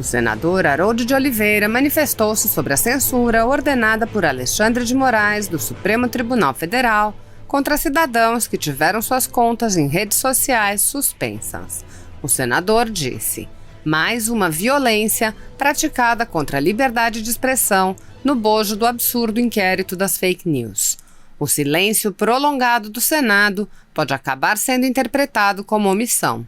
O senador Harold de Oliveira manifestou-se sobre a censura ordenada por Alexandre de Moraes do Supremo Tribunal Federal contra cidadãos que tiveram suas contas em redes sociais suspensas. O senador disse: mais uma violência praticada contra a liberdade de expressão no bojo do absurdo inquérito das fake news. O silêncio prolongado do Senado pode acabar sendo interpretado como omissão.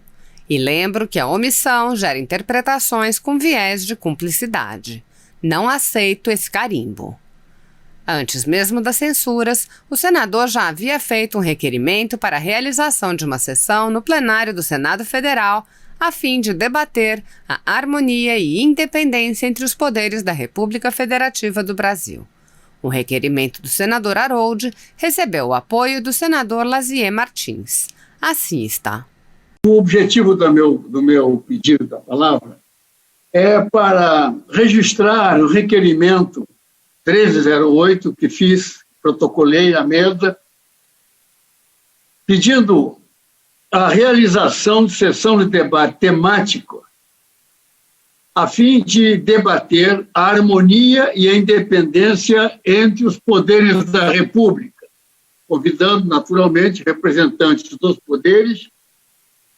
E lembro que a omissão gera interpretações com viés de cumplicidade. Não aceito esse carimbo. Antes mesmo das censuras, o senador já havia feito um requerimento para a realização de uma sessão no plenário do Senado Federal a fim de debater a harmonia e independência entre os poderes da República Federativa do Brasil. O requerimento do senador Harold recebeu o apoio do senador Lazier Martins. Assista. O objetivo do meu pedido da palavra é para registrar o requerimento 1308 que fiz, protocolei à mesa, pedindo a realização de sessão de debate temático a fim de debater a harmonia e a independência entre os poderes da República, convidando naturalmente representantes dos poderes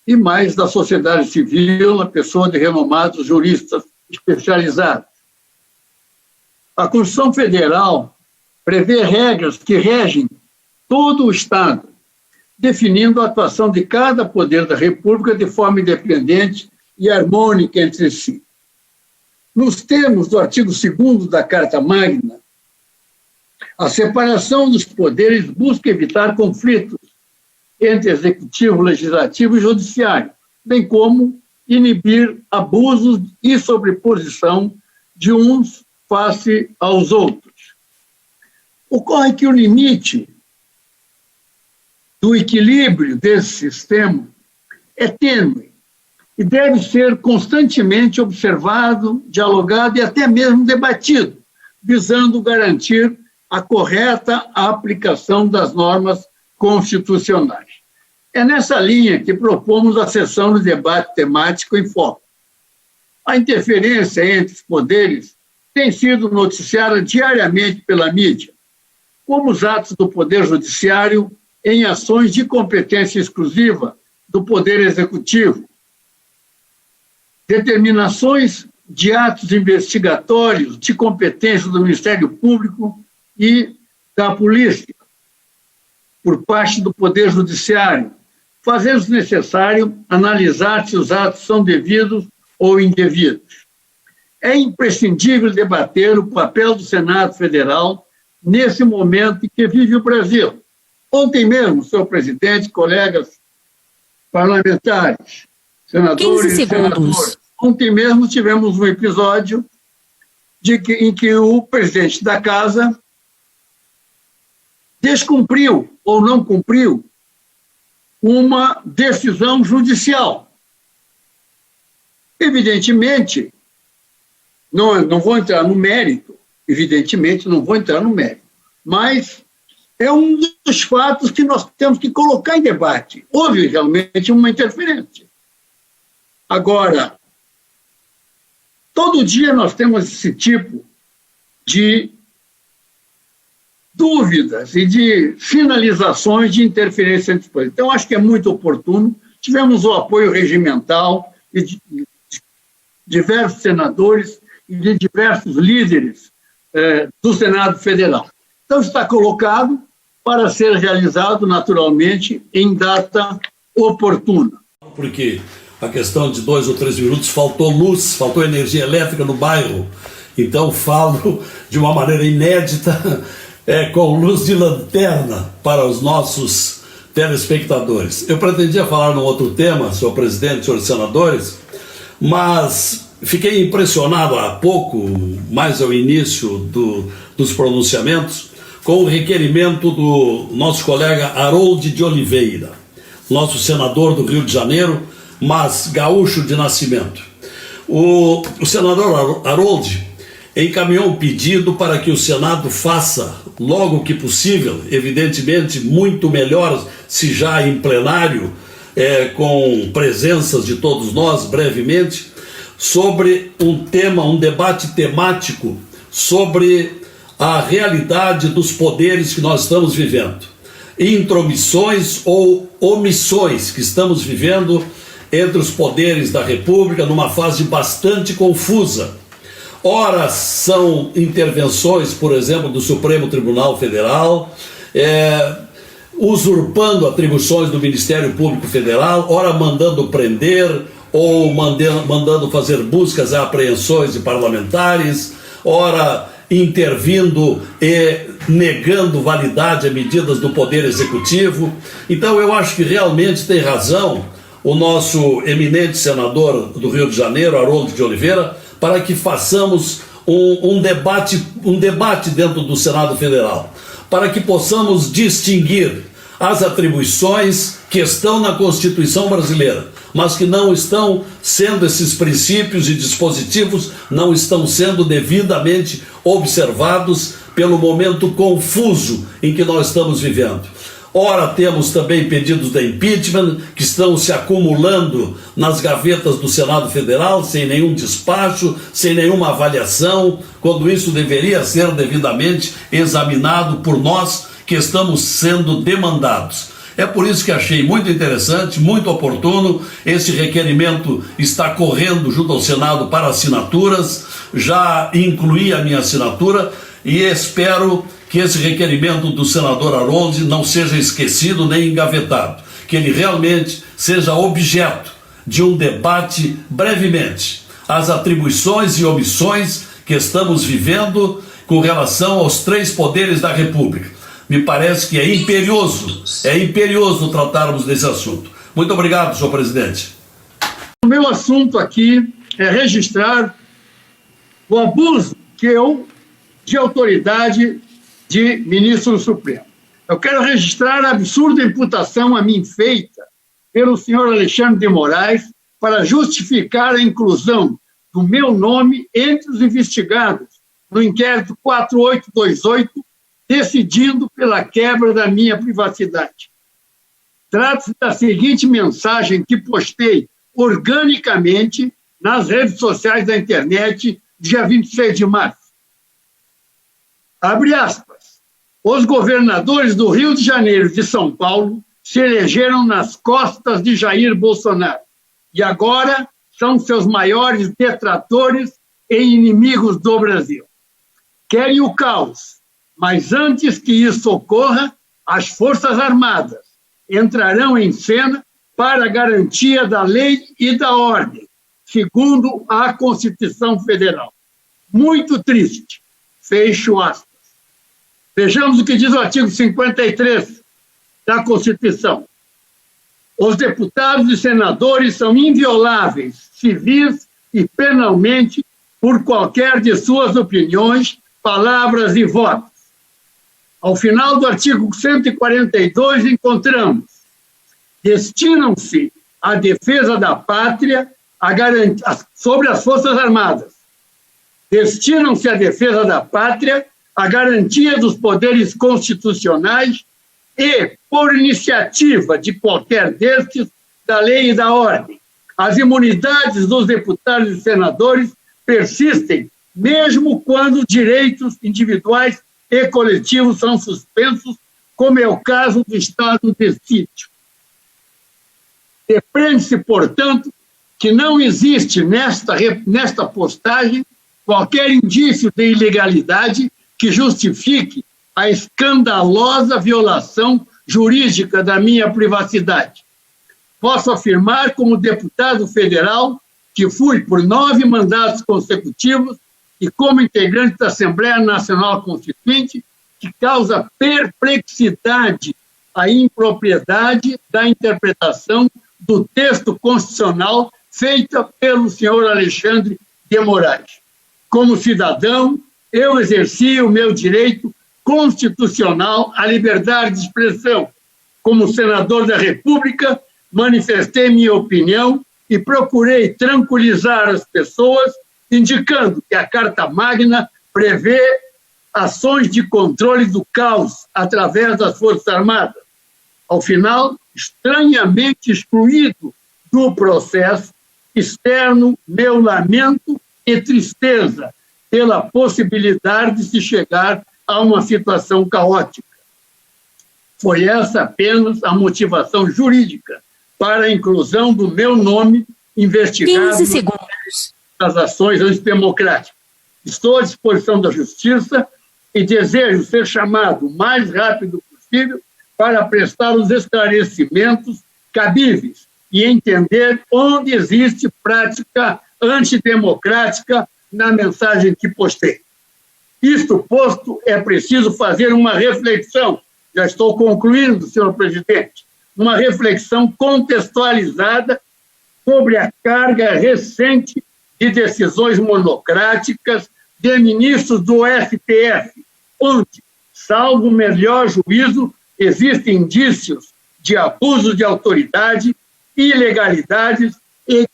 e mais da sociedade civil, a pessoa de renomados juristas especializados. A Constituição Federal prevê regras que regem todo o Estado, definindo a atuação de cada poder da República de forma independente e harmônica entre si. Nos termos do artigo 2º da Carta Magna, a separação dos poderes busca evitar conflitos entre executivo, legislativo e judiciário, bem como inibir abusos e sobreposição de uns face aos outros. Ocorre que o limite do equilíbrio desse sistema é tênue e deve ser constantemente observado, dialogado e até mesmo debatido, visando garantir a correta aplicação das normas constitucionais. É nessa linha que propomos a sessão de debate temático em foco. A interferência entre os poderes tem sido noticiada diariamente pela mídia, como os atos do Poder Judiciário em ações de competência exclusiva do Poder Executivo, determinações de atos investigatórios de competência do Ministério Público e da Polícia, por parte do Poder Judiciário, fazendo-se necessário analisar se os atos são devidos ou indevidos. É imprescindível debater o papel do Senado Federal nesse momento em que vive o Brasil. Ontem mesmo, senhor presidente, colegas parlamentares, senadores e senadoras, ontem mesmo tivemos um episódio em que o presidente da Casa descumpriu ou não cumpriu uma decisão judicial. Evidentemente, não vou entrar no mérito, mas é um dos fatos que nós temos que colocar em debate. Houve realmente uma interferência. Agora, todo dia nós temos esse tipo de dúvidas e de finalizações de interferência entre os poderes. Então, acho que é muito oportuno. Tivemos o apoio regimental de diversos senadores e de diversos líderes do Senado Federal. Então, está colocado para ser realizado, naturalmente, em data oportuna. Porque a questão de 2 ou 3 minutos faltou luz, faltou energia elétrica no bairro. Então, falo de uma maneira inédita, com luz de lanterna para os nossos telespectadores. Eu pretendia falar num outro tema, senhor presidente, senhores senadores, mas fiquei impressionado há pouco, mais ao início dos pronunciamentos, com o requerimento do nosso colega Harold de Oliveira, nosso senador do Rio de Janeiro, mas gaúcho de nascimento. O senador Harold encaminhou um pedido para que o Senado faça, logo que possível, evidentemente muito melhor se já em plenário, com presenças de todos nós brevemente, sobre um debate temático sobre a realidade dos poderes que nós estamos vivendo. Intromissões ou omissões que estamos vivendo entre os poderes da República numa fase bastante confusa. Ora são intervenções, por exemplo, do Supremo Tribunal Federal, usurpando atribuições do Ministério Público Federal, ora mandando prender ou mandando fazer buscas e apreensões de parlamentares, ora intervindo e negando validade a medidas do Poder Executivo. Então eu acho que realmente tem razão o nosso eminente senador do Rio de Janeiro, Haroldo de Oliveira, para que façamos um debate dentro do Senado Federal, para que possamos distinguir as atribuições que estão na Constituição brasileira, mas que não estão sendo, esses princípios e dispositivos não estão sendo devidamente observados pelo momento confuso em que nós estamos vivendo. Ora, temos também pedidos de impeachment que estão se acumulando nas gavetas do Senado Federal, sem nenhum despacho, sem nenhuma avaliação, quando isso deveria ser devidamente examinado por nós que estamos sendo demandados. É por isso que achei muito interessante, muito oportuno. Esse requerimento está correndo junto ao Senado para assinaturas, já incluí a minha assinatura e espero que esse requerimento do senador Haroldo não seja esquecido nem engavetado, que ele realmente seja objeto de um debate brevemente. As atribuições e omissões que estamos vivendo com relação aos três poderes da República. Me parece que é imperioso tratarmos desse assunto. Muito obrigado, senhor presidente. O meu assunto aqui é registrar o abuso de autoridade de ministro do Supremo. Eu quero registrar a absurda imputação a mim feita pelo senhor Alexandre de Moraes para justificar a inclusão do meu nome entre os investigados no inquérito 4828, decidindo pela quebra da minha privacidade. Trata-se da seguinte mensagem que postei organicamente nas redes sociais da internet, dia 26 de março. Abre aspas. Os governadores do Rio de Janeiro e de São Paulo se elegeram nas costas de Jair Bolsonaro e agora são seus maiores detratores e inimigos do Brasil. Querem o caos, mas antes que isso ocorra, as Forças Armadas entrarão em cena para a garantia da lei e da ordem, segundo a Constituição Federal. Muito triste. Fecho aspas. Vejamos o que diz o artigo 53 da Constituição. Os deputados e senadores são invioláveis, civis e penalmente, por qualquer de suas opiniões, palavras e votos. Ao final do artigo 142, encontramos: destinam-se à defesa da pátria sobre as Forças Armadas. Destinam-se à defesa da pátria a garantia dos poderes constitucionais e, por iniciativa de qualquer destes, da lei e da ordem. As imunidades dos deputados e senadores persistem, mesmo quando direitos individuais e coletivos são suspensos, como é o caso do estado de sítio. Depreende-se, portanto, que não existe nesta postagem qualquer indício de ilegalidade que justifique a escandalosa violação jurídica da minha privacidade. Posso afirmar, como deputado federal, que fui por 9 mandatos consecutivos e como integrante da Assembleia Nacional Constituinte, que causa perplexidade a impropriedade da interpretação do texto constitucional feita pelo senhor Alexandre de Moraes. Como cidadão, eu exerci o meu direito constitucional à liberdade de expressão. Como senador da República, manifestei minha opinião e procurei tranquilizar as pessoas, indicando que a Carta Magna prevê ações de controle do caos através das Forças Armadas. Ao final, estranhamente excluído do processo, externo meu lamento e tristeza pela possibilidade de se chegar a uma situação caótica. Foi essa apenas a motivação jurídica para a inclusão do meu nome investigado 15 segundos. nas ações antidemocráticas. Estou à disposição da Justiça e desejo ser chamado o mais rápido possível para prestar os esclarecimentos cabíveis e entender onde existe prática antidemocrática na mensagem que postei. Isto posto, é preciso fazer uma reflexão, já estou concluindo, senhor presidente, uma reflexão contextualizada sobre a carga recente de decisões monocráticas de ministros do STF, onde, salvo melhor juízo, existem indícios de abuso de autoridade, ilegalidades e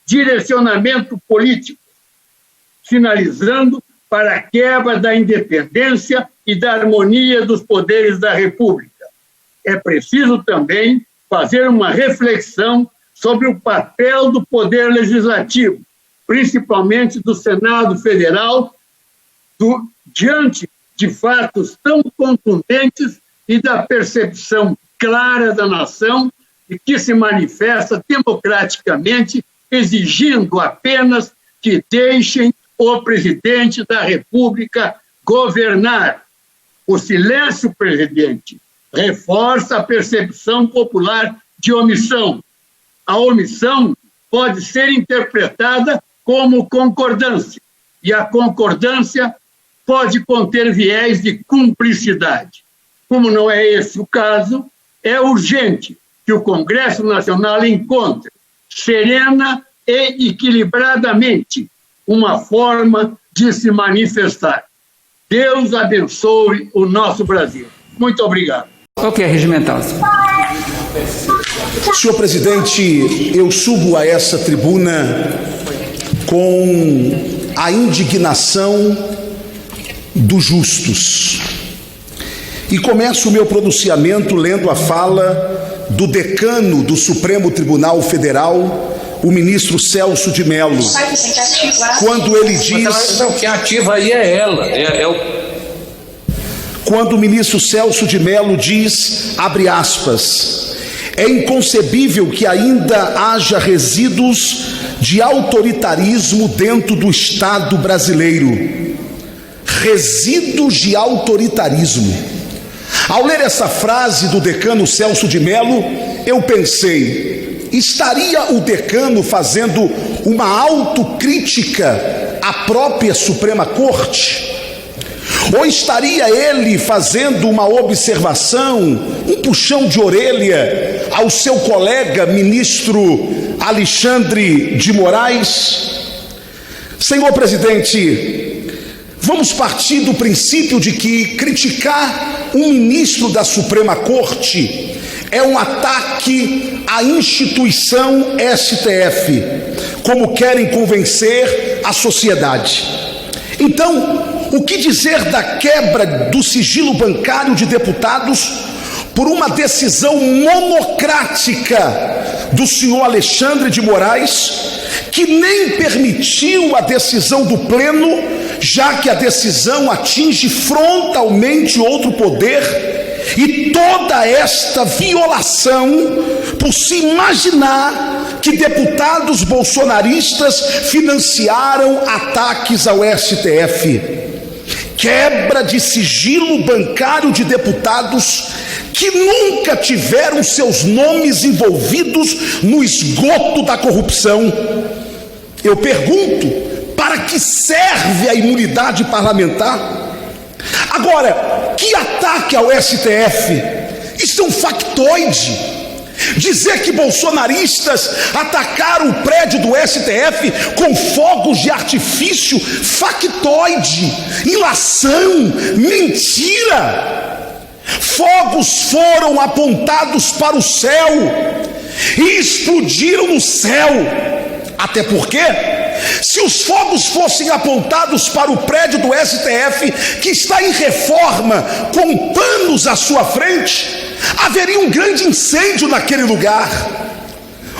direcionamento político, sinalizando para a quebra da independência e da harmonia dos poderes da República. É preciso também fazer uma reflexão sobre o papel do Poder Legislativo, principalmente do Senado Federal, diante de fatos tão contundentes e da percepção clara da nação e que se manifesta democraticamente, exigindo apenas que deixem o presidente da República governar. O silêncio, presidente, reforça a percepção popular de omissão. A omissão pode ser interpretada como concordância, e a concordância pode conter viés de cumplicidade. Como não é esse o caso, é urgente que o Congresso Nacional encontre, serena e equilibradamente, uma forma de se manifestar. Deus abençoe o nosso Brasil. Muito obrigado. Ok, regimental. Senhor presidente, eu subo a essa tribuna com a indignação dos justos. E começo o meu pronunciamento lendo a fala do decano do Supremo Tribunal Federal, o ministro Celso de Mello, quando ele diz... Não, quem ativa aí é ela, Quando o ministro Celso de Mello diz, abre aspas, é inconcebível que ainda haja resíduos de autoritarismo dentro do Estado brasileiro. Resíduos de autoritarismo. Ao ler essa frase do decano Celso de Mello, eu pensei, estaria o decano fazendo uma autocrítica à própria Suprema Corte? Ou estaria ele fazendo uma observação, um puxão de orelha ao seu colega ministro Alexandre de Moraes? Senhor presidente, vamos partir do princípio de que criticar um ministro da Suprema Corte é um ataque à instituição STF, como querem convencer a sociedade. Então, o que dizer da quebra do sigilo bancário de deputados por uma decisão monocrática do senhor Alexandre de Moraes, que nem permitiu a decisão do pleno, já que a decisão atinge frontalmente outro poder, e toda esta violação por se imaginar que deputados bolsonaristas financiaram ataques ao STF. Quebra de sigilo bancário de deputados que nunca tiveram seus nomes envolvidos no esgoto da corrupção. Eu pergunto, para que serve a imunidade parlamentar? Agora, que ataque ao STF? Isso é um factoide. Dizer que bolsonaristas atacaram o prédio do STF com fogos de artifício, factoide, ilação, mentira. Fogos foram apontados para o céu e explodiram no céu. Até porque, se os fogos fossem apontados para o prédio do STF, que está em reforma, com panos à sua frente, haveria um grande incêndio naquele lugar.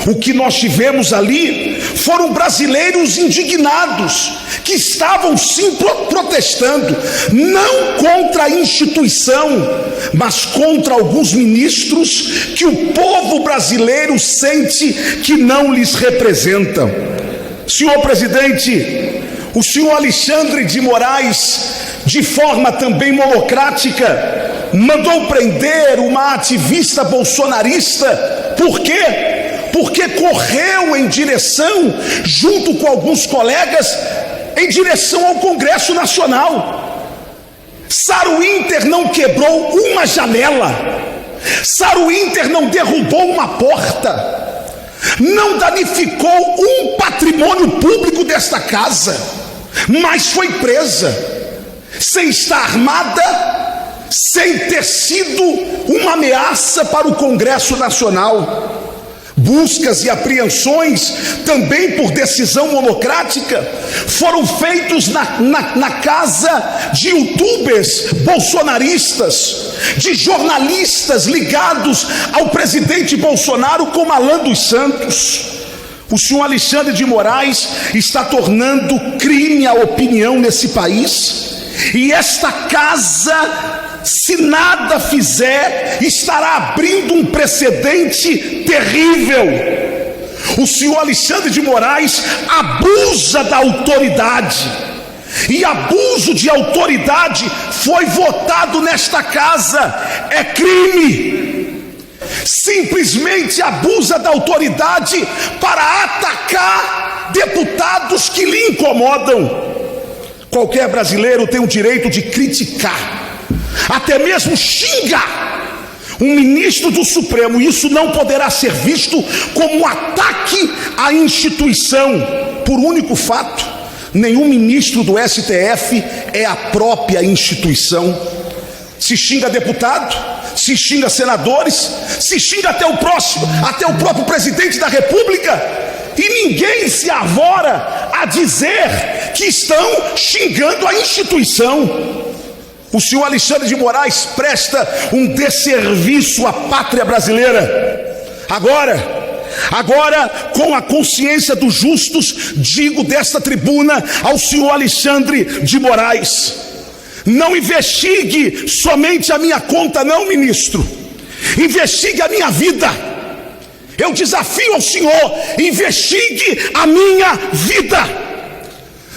O que nós tivemos ali foram brasileiros indignados, que estavam sim protestando, não contra a instituição, mas contra alguns ministros que o povo brasileiro sente que não lhes representam. Senhor presidente, o senhor Alexandre de Moraes, de forma também monocrática, mandou prender uma ativista bolsonarista. Por quê? Porque correu em direção, junto com alguns colegas, em direção ao Congresso Nacional. Sara Winter não quebrou uma janela, Sara Winter não derrubou uma porta, não danificou um patrimônio público desta casa, mas foi presa, sem estar armada, sem ter sido uma ameaça para o Congresso Nacional. Buscas e apreensões, também por decisão monocrática, foram feitos na casa de youtubers bolsonaristas, de jornalistas ligados ao presidente Bolsonaro, como Alan dos Santos. O senhor Alexandre de Moraes está tornando crime a opinião nesse país, e esta casa, se nada fizer, estará abrindo um precedente terrível. O senhor Alexandre de Moraes abusa da autoridade, e abuso de autoridade foi votado nesta casa, é crime. Simplesmente abusa da autoridade para atacar deputados que lhe incomodam. Qualquer brasileiro tem o direito de criticar, até mesmo xingar um ministro do Supremo. Isso não poderá ser visto como um ataque à instituição, por único fato: nenhum ministro do STF é a própria instituição. Se xinga deputado, se xinga senadores, se xinga até o próprio presidente da República, e ninguém se arvora a dizer que estão xingando a instituição. O senhor Alexandre de Moraes presta um desserviço à pátria brasileira. Agora, com a consciência dos justos, digo desta tribuna ao senhor Alexandre de Moraes: não investigue somente a minha conta, não, ministro. Investigue a minha vida. Eu desafio ao senhor: investigue a minha vida.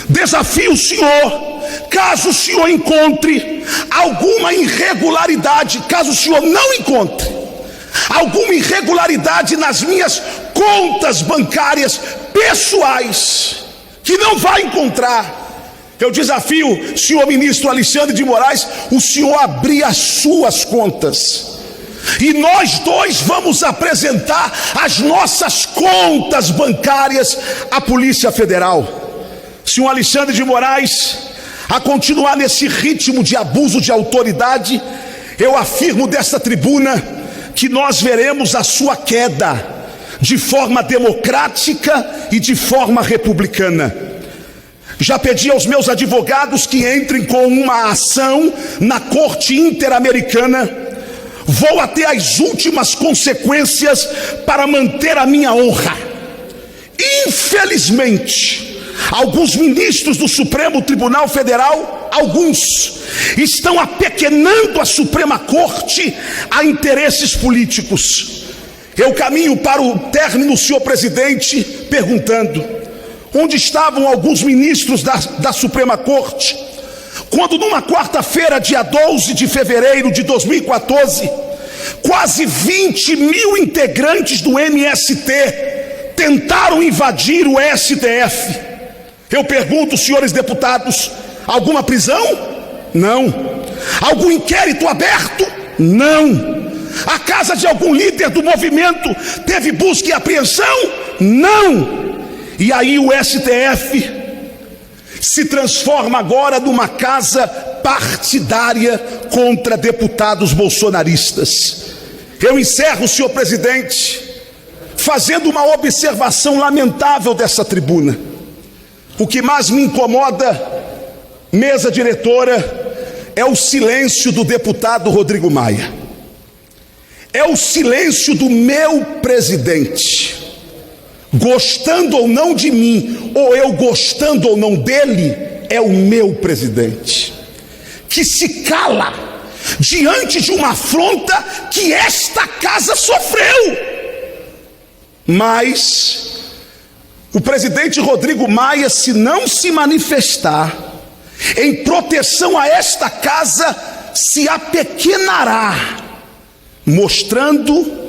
Desafio o senhor, caso o senhor encontre alguma irregularidade, caso o senhor não encontre alguma irregularidade nas minhas contas bancárias pessoais, que não vai encontrar, eu desafio, senhor ministro Alexandre de Moraes, o senhor abrir as suas contas, e nós dois vamos apresentar as nossas contas bancárias à Polícia Federal. Senhor Alexandre de Moraes, a continuar nesse ritmo de abuso de autoridade, eu afirmo desta tribuna que nós veremos a sua queda de forma democrática e de forma republicana. Já pedi aos meus advogados que entrem com uma ação na Corte Interamericana. Vou até as últimas consequências para manter a minha honra. Infelizmente, alguns ministros do Supremo Tribunal Federal, alguns, estão apequenando a Suprema Corte a interesses políticos. Eu caminho para o término, senhor presidente, perguntando: onde estavam alguns ministros da Suprema Corte, quando numa quarta-feira, dia 12 de fevereiro de 2014, quase 20 mil integrantes do MST tentaram invadir o STF? Eu pergunto, senhores deputados: alguma prisão? Não. Algum inquérito aberto? Não. A casa de algum líder do movimento teve busca e apreensão? Não. E aí o STF se transforma agora numa casa partidária contra deputados bolsonaristas. Eu encerro, senhor presidente, fazendo uma observação lamentável dessa tribuna. O que mais me incomoda, mesa diretora, é o silêncio do deputado Rodrigo Maia. É o silêncio do meu presidente. gostando ou não de mim, ou eu gostando ou não dele, é o meu presidente, que se cala diante de uma afronta que esta casa sofreu. Mas o presidente Rodrigo Maia, se não se manifestar em proteção a esta casa, se apequenará, mostrando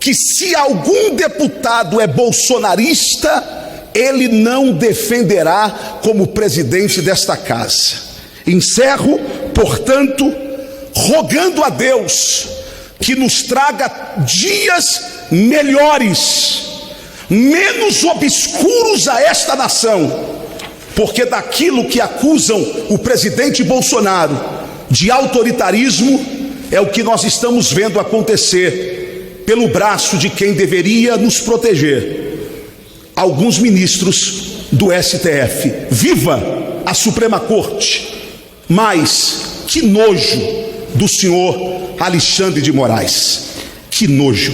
que se algum deputado é bolsonarista, ele não defenderá como presidente desta casa. Encerro, portanto, rogando a Deus que nos traga dias melhores, menos obscuros a esta nação, porque daquilo que acusam o presidente Bolsonaro de autoritarismo é o que nós estamos vendo acontecer pelo braço de quem deveria nos proteger, alguns ministros do STF. Viva a Suprema Corte! Mas que nojo do senhor Alexandre de Moraes, que nojo!